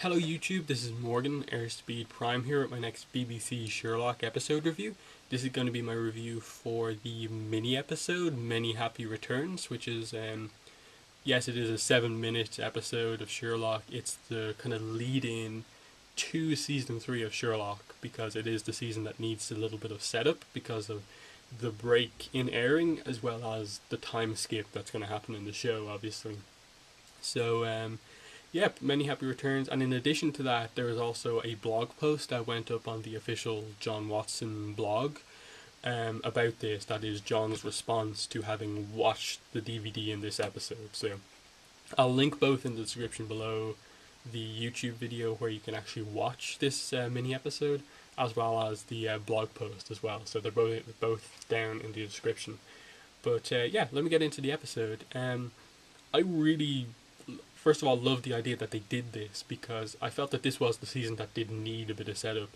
Hello YouTube, this is Morgan, Airspeed Prime here with my next BBC Sherlock episode review. This is going to be my review for the mini episode, Many Happy Returns, which is, yes, it is a 7-minute episode of Sherlock. It's the kind of lead-in to Season 3 of Sherlock, because it is the season that needs a little bit of setup because of the break in airing, as well as the time skip that's going to happen in the show, obviously. So, yep, many happy returns. And in addition to that, there is also a blog post that went up on the official John Watson blog about this. That is John's response to having watched the DVD in this episode. So I'll link both in the description below, the YouTube video where you can actually watch this mini episode, as well as the blog post as well. So they're both down in the description. But yeah, let me get into the episode. I really, first of all, love the idea that they did this, because I felt that this was the season that didn't need a bit of setup.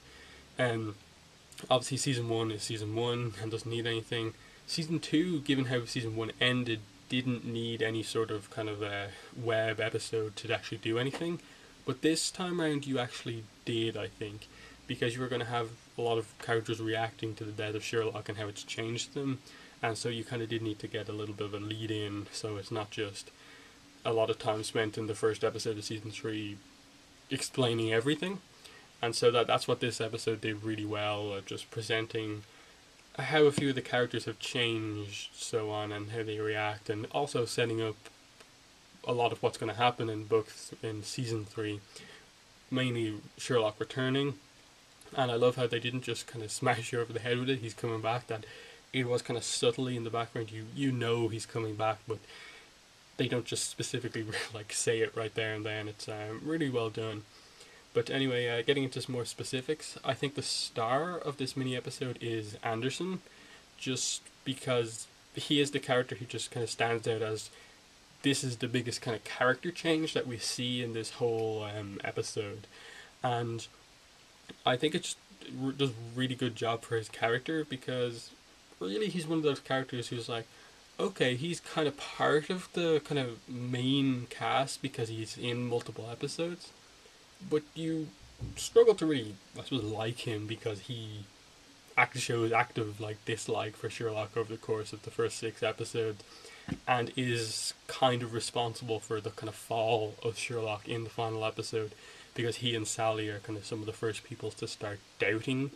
Obviously season 1 is season 1 and doesn't need anything. Season 2, given how season 1 ended, didn't need any sort of kind of a web episode to actually do anything. But this time around you actually did, I think, because you were going to have a lot of characters reacting to the death of Sherlock and how it's changed them. And so you kind of did need to get a little bit of a lead in, so it's not just a lot of time spent in the first episode of season 3 explaining everything. And so that's what this episode did really well, just presenting how a few of the characters have changed, so on, and how they react, and also setting up a lot of what's going to happen in season 3, mainly Sherlock returning. And I love how they didn't just kind of smash you over the head with it, he's coming back, that it was kind of subtly in the background, you know he's coming back, but they don't just specifically like say it right there and then. It's really well done. But anyway, getting into some more specifics, I think the star of this mini episode is Anderson, just because he is the character who just kind of stands out as this is the biggest kind of character change that we see in this whole episode. And I think it just does a really good job for his character, because really he's one of those characters who's like, okay, he's kind of part of the kind of main cast because he's in multiple episodes, but you struggle to really, I suppose, like him, because he actually shows active like dislike for Sherlock over the course of the first 6 episodes, and is kind of responsible for the kind of fall of Sherlock in the final episode, because he and Sally are kind of some of the first people to start doubting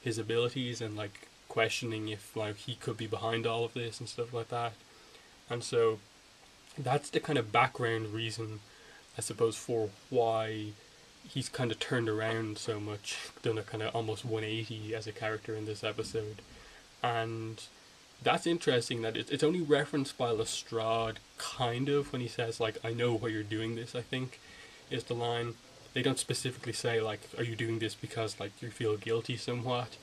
his abilities and like questioning if like he could be behind all of this and stuff like that. And so that's the kind of background reason, I suppose, for why he's kind of turned around so much, done a kind of almost 180 as a character in this episode. And that's interesting that it's only referenced by Lestrade, kind of, when he says like, I know why you're doing this, I think is the line. They don't specifically say like, are you doing this because like you feel guilty somewhat.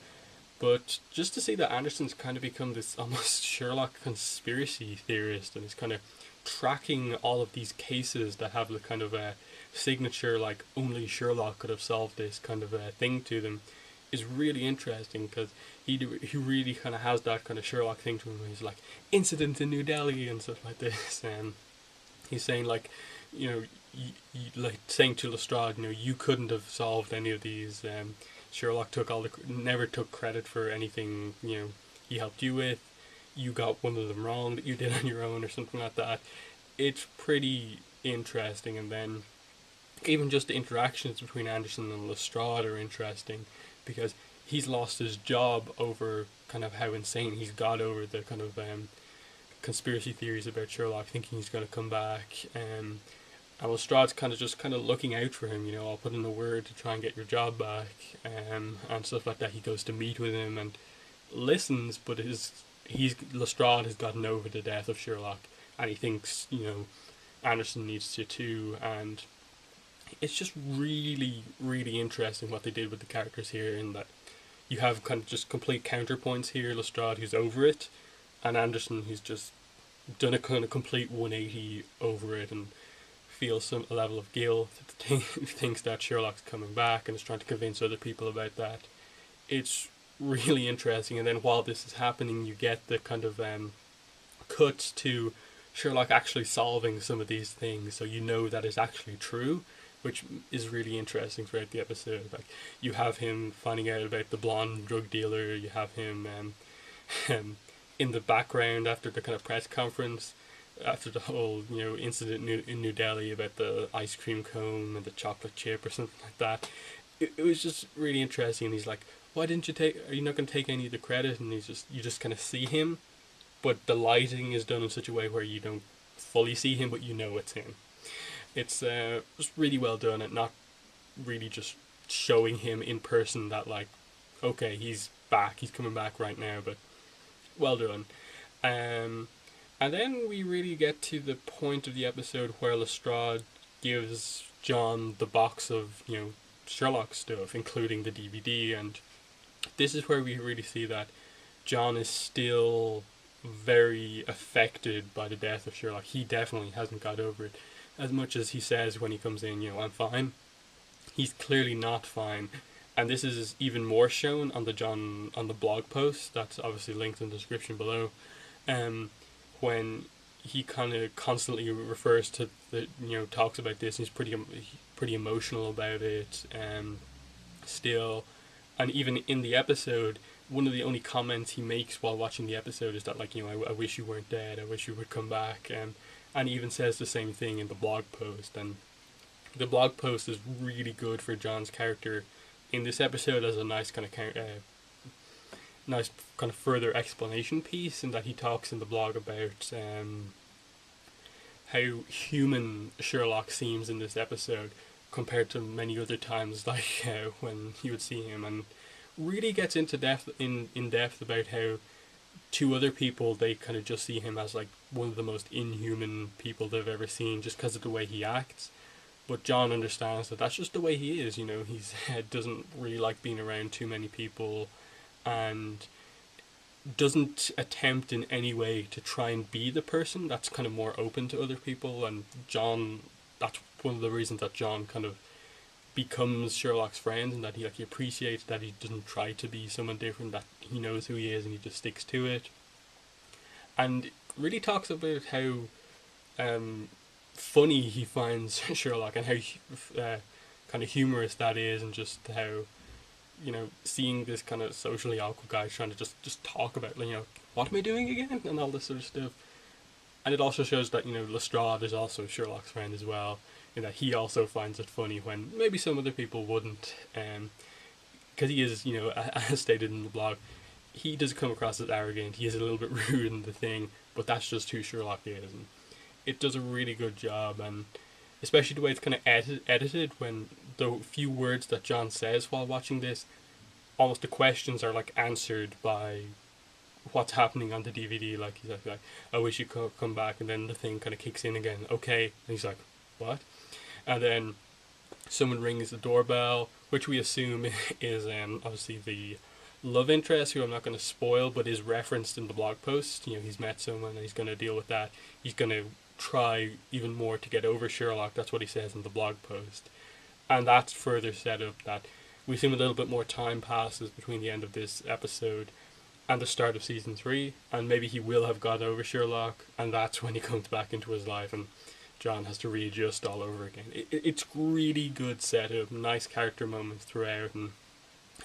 But just to see that Anderson's kind of become this almost Sherlock conspiracy theorist, and is kind of tracking all of these cases that have the kind of a signature, like only Sherlock could have solved this kind of a thing to them, is really interesting, because he really kind of has that kind of Sherlock thing to him. He's like, incident in New Delhi and stuff like this, and he's saying like, you know, like saying to Lestrade, you know, you couldn't have solved any of these. Sherlock never took credit for anything, you know, he helped you with. You got one of them wrong that you did on your own, or something like that. It's pretty interesting. And then even just the interactions between Anderson and Lestrade are interesting, because he's lost his job over kind of how insane he's got over the kind of conspiracy theories about Sherlock, thinking he's going to come back. And Lestrade's kind of looking out for him, you know, I'll put in a word to try and get your job back, and stuff like that. He goes to meet with him and listens, but Lestrade has gotten over the death of Sherlock, and he thinks, you know, Anderson needs to too. And it's just really, really interesting what they did with the characters here, in that you have kind of just complete counterpoints here. Lestrade, who's over it, and Anderson, who's just done a kind of complete 180 over it, and feels some level of guilt, thinks that Sherlock's coming back and is trying to convince other people about that. It's really interesting. And then while this is happening, you get the kind of cuts to Sherlock actually solving some of these things, so you know that it's actually true, which is really interesting throughout the episode. Like, you have him finding out about the blonde drug dealer. You have him in the background after the kind of press conference, after the whole incident in New Delhi about the ice cream cone and the chocolate chip or something like that. It was just really interesting. And he's like, "Why didn't you take? Are you not going to take any of the credit?" And you just kind of see him, but the lighting is done in such a way where you don't fully see him, but you know it's him. It's just really well done at not really just showing him in person that, like, okay, he's back, he's coming back right now, but well done. And then we really get to the point of the episode where Lestrade gives John the box of, Sherlock stuff, including the DVD, and this is where we really see that John is still very affected by the death of Sherlock. He definitely hasn't got over it. As much as he says when he comes in, I'm fine, he's clearly not fine. And this is even more shown on the blog post that's obviously linked in the description below. When he kind of constantly refers to talks about this, and he's pretty emotional about it. Still, and even in the episode, one of the only comments he makes while watching the episode is that, like, I wish you weren't dead. I wish you would come back. And he even says the same thing in the blog post. And the blog post is really good for John's character in this episode as a nice kind of further explanation piece, in that he talks in the blog about how human Sherlock seems in this episode compared to many other times, like when you would see him, and really gets into depth about how to other people they kind of just see him as like one of the most inhuman people they've ever seen, just because of the way he acts. But John understands that that's just the way he is. He's doesn't really like being around too many people, and doesn't attempt in any way to try and be the person that's kind of more open to other people. And John, that's one of the reasons that John kind of becomes Sherlock's friend, and that he appreciates that he doesn't try to be someone different, that he knows who he is and he just sticks to it. And really talks about how funny he finds Sherlock, and how kind of humorous that is, and just how seeing this kind of socially awkward guy trying to just talk about what am I doing again, and all this sort of stuff. And it also shows that Lestrade is also Sherlock's friend as well, in that he also finds it funny when maybe some other people wouldn't, because he is, as stated in the blog, he does come across as arrogant, he is a little bit rude in the thing, but that's just who Sherlock is. And it does a really good job, and especially the way it's kind of edited, when the few words that John says while watching this, almost the questions are like answered by what's happening on the DVD. Like, he's like, I wish you could come back, and then the thing kind of kicks in again. Okay, and he's like, what? And then someone rings the doorbell, which we assume is obviously the love interest, who I'm not going to spoil, but is referenced in the blog post. He's met someone and he's going to deal with that. He's going to try even more to get over Sherlock. That's what he says in the blog post. And that's further set up that we assume a little bit more time passes between the end of this episode and the start of season 3, and maybe he will have got over Sherlock, and that's when he comes back into his life and John has to readjust all over again. It's really good setup, nice character moments throughout, and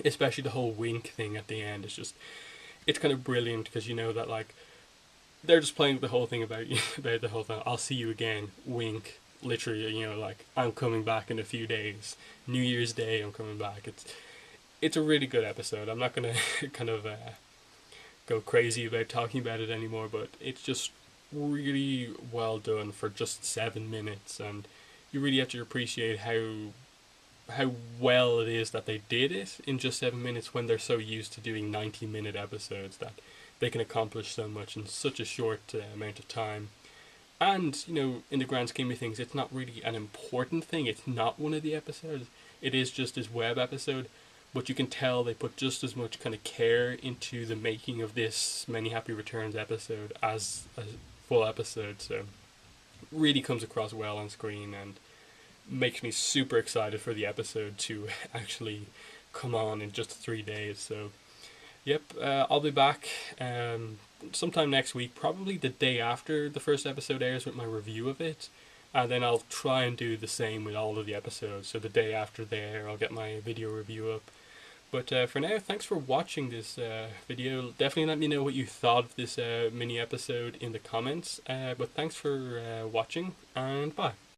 especially the whole wink thing at the end is just, it's kind of brilliant, because that, like, they're just playing the whole thing about the whole thing. I'll see you again, wink, literally, like, I'm coming back in a few days, New Year's Day, I'm coming back. It's a really good episode. I'm not going to kind of go crazy about talking about it anymore, but it's just really well done for just 7 minutes, and you really have to appreciate how well it is that they did it in just 7 minutes, when they're so used to doing 90-minute episodes, that they can accomplish so much in such a short amount of time. And in the grand scheme of things, it's not really an important thing. It's not one of the episodes. It is just this web episode, but you can tell they put just as much kind of care into the making of this Many Happy Returns episode as a full episode. So really comes across well on screen, and makes me super excited for the episode to actually come on in just 3 days. So yep, I'll be back sometime next week, probably the day after the first episode airs, with my review of it. and then I'll try and do the same with all of the episodes. So the day after there, I'll get my video review up. But for now, thanks for watching this video. Definitely let me know what you thought of this mini episode in the comments. But thanks for watching, and bye.